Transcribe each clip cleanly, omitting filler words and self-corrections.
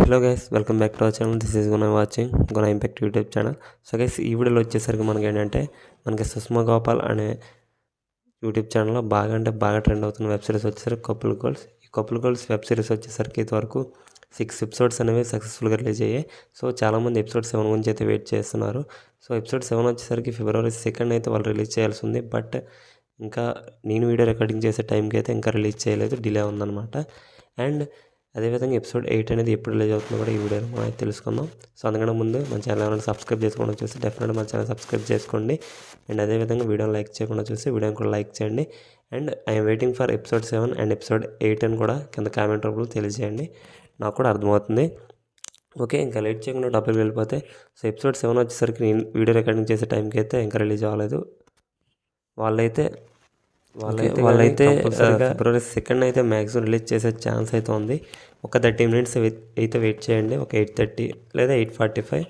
Hello guys, welcome back to our channel. This is Guna watching Guna impact YouTube channel. So guys, ఈ వీడియోలో వచ్చేసరికి మనకి ఏంటంటే మనకి సుష్మా గోపాల్ అనే యూట్యూబ్ ఛానల్లో బాగా ట్రెండ్ అవుతున్న వెబ్ సిరీస్ వచ్చేసరికి కపుల్ గోల్స్. ఈ కపుల్ గోల్స్ వెబ్ సిరీస్ వచ్చేసరికి ఇదివరకు 6 ఎపిసోడ్స్ అనేవి సక్సెస్ఫుల్గా రిలీజ్ అయ్యాయి. సో చాలామంది ఎపిసోడ్ 7 గురించి అయితే వెయిట్ చేస్తున్నారు. సో ఎపిసోడ్ 7 వచ్చేసరికి February 2 అయితే వాళ్ళు రిలీజ్ చేయాల్సి ఉంది. బట్ ఇంకా నేను వీడియో రికార్డింగ్ చేసే టైంకి అయితే ఇంకా రిలీజ్ చేయలేదు, డిలే ఉందన్నమాట. అండ్ అదేవిధంగా ఎపిసోడ్ 8 అనేది ఎప్పుడు రిలీజ్ అవుతుందో కూడా ఈ వీడియోలో మనం అయితే తెలుసుకుందాం. సో అందుకనే ముందు మన ఛానల్ ఏమైనా సబ్స్క్రైబ్ చేసుకోవడం చూసి డెఫినెట్గా మన ఛానల్ సబ్స్క్రైబ్ చేసుకోండి. అండ్ అదేవిధంగా వీడియోని లైక్ చేయకుండా చూసి వీడియోని కూడా లైక్ చేయండి. And I'm waiting for episode 7 and episode 8 అని కూడా కింద కామెంట్ రూపంలో తెలియజేయండి, నాకు కూడా అర్థమవుతుంది. ఓకే, ఇంకా లేట్ చేయకుండా టాపిక్ వెళ్ళిపోతే, సో ఎపిసోడ్ 7 వచ్చేసరికి నేను వీడియో రికార్డింగ్ చేసే టైంకి అయితే ఇంకా రిలీజ్ అవ్వలేదు. వాళ్ళైతే February 2 అయితే మ్యాక్సిమం రిలీజ్ చేసే ఛాన్స్ అయితే ఉంది. ఒక 30 మినిట్స్ అయితే వెయిట్ చేయండి, ఒక 8:30 లేదా 8:45.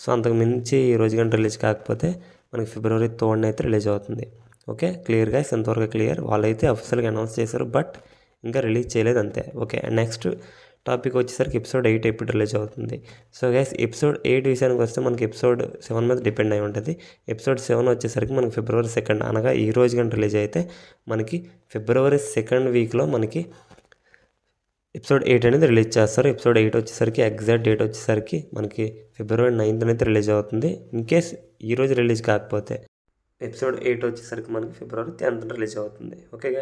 సో అంతకు మించి ఈ రోజు గంట రిలీజ్ కాకపోతే మనకి February 3 అయితే రిలీజ్ అవుతుంది. ఓకే, క్లియర్ గైస్, ఎంతవరకు క్లియర్. వాళ్ళైతే అఫీషియల్గా అనౌన్స్ చేశారు, బట్ ఇంకా రిలీజ్ చేయలేదు అంతే. ఓకే, నెక్స్ట్ టాపిక్ వచ్చేసరికి ఎపిసోడ్ 8 ఎప్పుడు రిలీజ్ అవుతుంది. సో గైస్, ఎపిసోడ్ 8 విషయానికి వస్తే మనకి ఎపిసోడ్ 7 మీద డిపెండ్ అయి ఉంటుంది. ఎపిసోడ్ 7 వచ్చేసరికి మనకి February 2 అనగా ఈ రోజు గంట రిలీజ్ అయితే మనకి February 2 వీక్లో మనకి ఎపిసోడ్ 8 అనేది రిలీజ్ చేస్తారు. ఎపిసోడ్ 8 వచ్చేసరికి ఎగ్జాక్ట్ డేట్ వచ్చేసరికి మనకి February 9 అయితే రిలీజ్ అవుతుంది. ఇన్ కేస్ ఈరోజు రిలీజ్ కాకపోతే ఎపిసోడ్ 8 వచ్చేసరికి మనకి February 10 రిలీజ్ అవుతుంది. Okay guys.